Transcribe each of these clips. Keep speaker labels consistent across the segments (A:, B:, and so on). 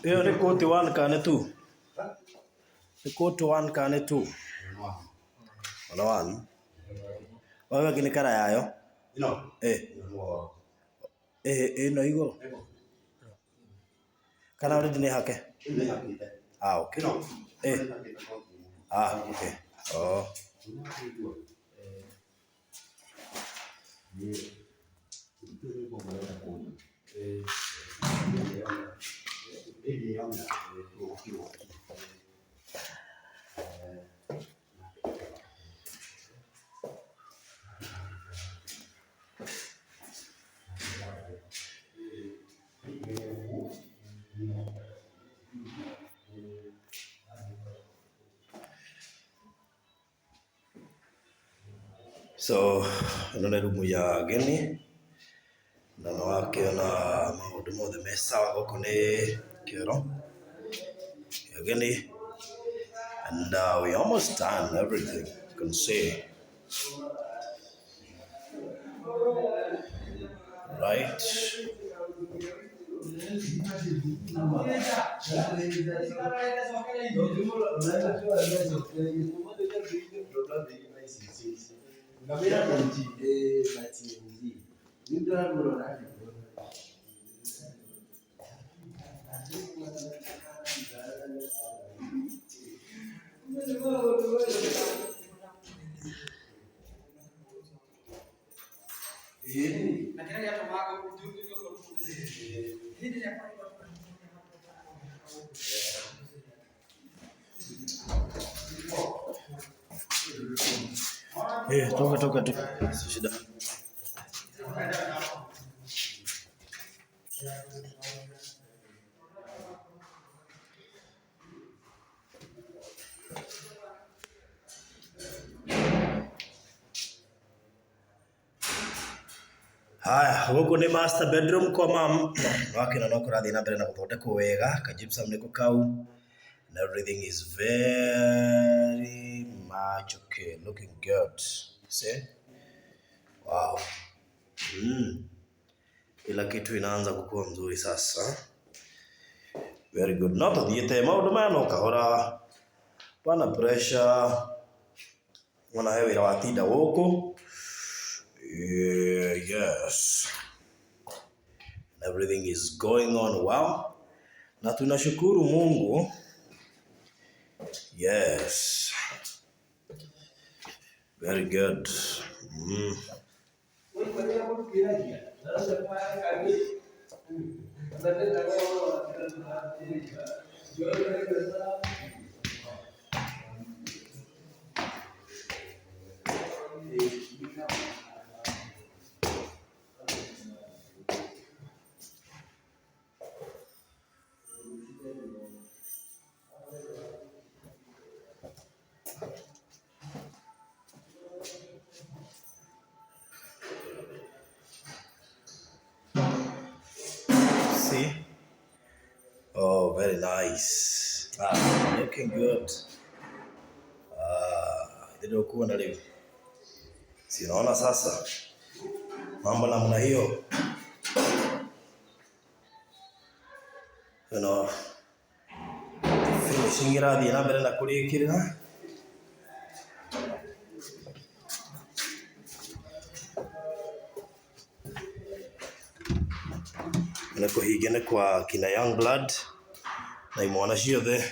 A: Yo, rekodi one kane tu. Rekodi one kane tu. Wala one. Wawe kini kara yayo. No igoro. Kana uri dine hake. Okay. Okay. Oh. So, none rumu ya geni. Na wake na maundu mothe me sawa goko ni kioro. Geni. And we almost done everything. You can see. Right? Toka. Shida. Haya, huko ni master bedroom kwa mam. Wake na noko radhi na mbele na kuthondekwo wega, kajipsam niko kau. And everything is very much okay, looking good. See? Wow. Kila kitu inaanza kukua mzuri sasa. Very good. No tuthiete maundu maya no kahora. Pana pressure. Wana hewe ira watinda guku. Yes. Everything is going on well. Na tunashukuru Mungu. Yes. Very good. See? Oh, very nice. Looking good. Ndio kuona leo. Si naona sasa. Mambo namna hiyo. Finishing irathi na mbere na kurikirira. Niko higene kwa kina young blood na imwana ciothe,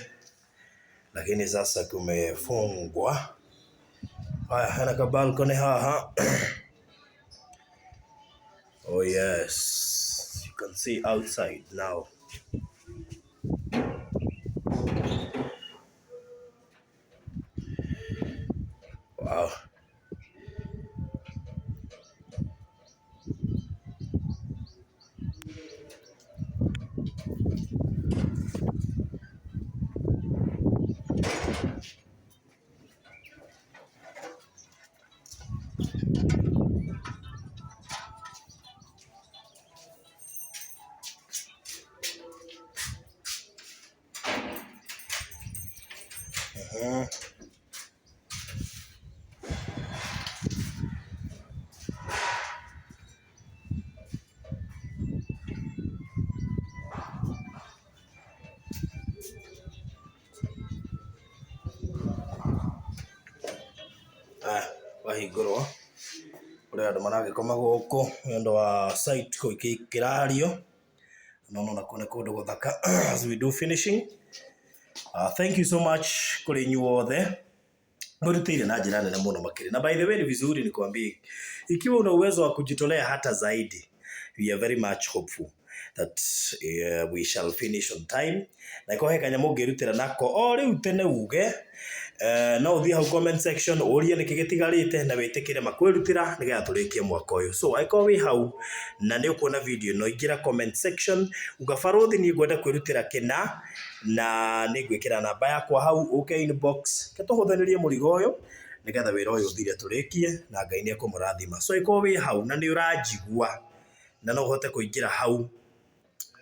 A: lakini sasa kumefungwa. Haya, hana ka balcony haha. Oh yes, you can see outside now. Wow. Wahingũrwo kũrĩ andũ maragĩkoma gũkũ nĩ ũndũ wa site kĩrario no nakuo nĩ kũndũ gũthaka as we do finishing. Thank you so much kũrĩ inyuothe mwĩrutĩire na njĩra nene mũno makĩria, na by the way ni vizuri nikwambie, ikiwa una uwezo wa kujitolea hata zaidi, we are very much hopeful that we shall finish on time. Na iko he kanyamu ngirutira nako o riu tene uge no uthie hau comment section urie niki gitigarite na witikire makwirutira nigetha turikie mwaka uyu. So aiko wi hau na ni ukuona video no ingira comment section ugabarothi ni ngwenda kwirutira kina na ni gwikira namba yakwa hau uke inbox ketuhuthanirie murigo uyu nigetha wira uyu uthire turikie na Ngai ni akumurathima. So aiko wi hau na ni uranjigua na no uhote kuingira hau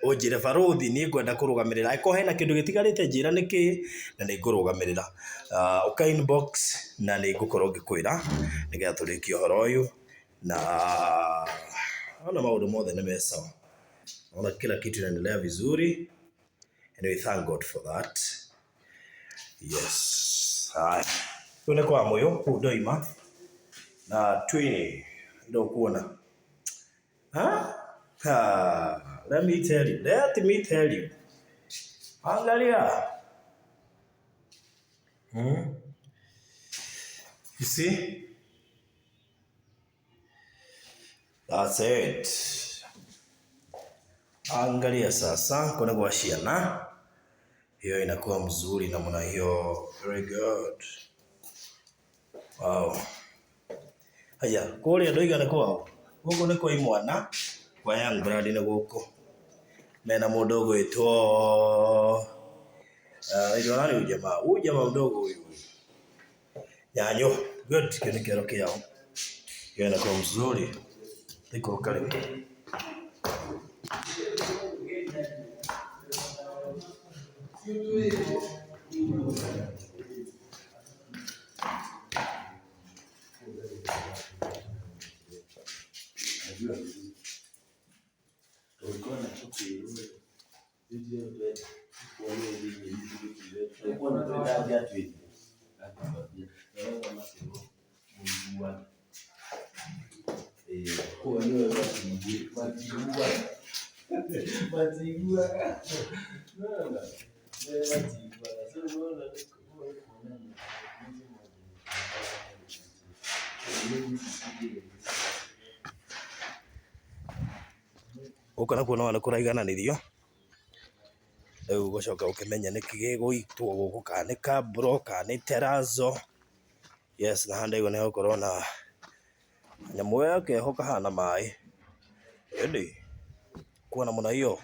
A: unjire barothi ni ngwenda kurugamirira aiko hena kindu gitigarite njira niki na ni ngurugamirira uka inbox na ni ngukorwo ngikwira nigetha turikie horo uyu na ona maundu mothe ni me sawa, ona kila kitu inaendelea vizuri and we thank God for that. Yes, tune kwa moyo kudoima na twini ndo kuona let me tell you. Angalia. You see? That's it. Angalia sasa kuna kwa shiana. Hiyo inakuwa mzuri namna hiyo. Very good. Wow. Haya, kule ndo igana kwao. Huko niko imwana kwa yangu radi na guko. Mena mudogo etwo ndio nani huyu jamaa mdogo huyu. Nyanyo, good kinikero kiao. Hiyo inakuwa mzuri. Niko karibu. Ukana kuona wana kuraigananirio riu gucoka ukimenya niki giguitwo guku kana kabro kana terazo. Yes, na handa igo neho korona nyamu yake hoka hana mai edi kuona muna hiyo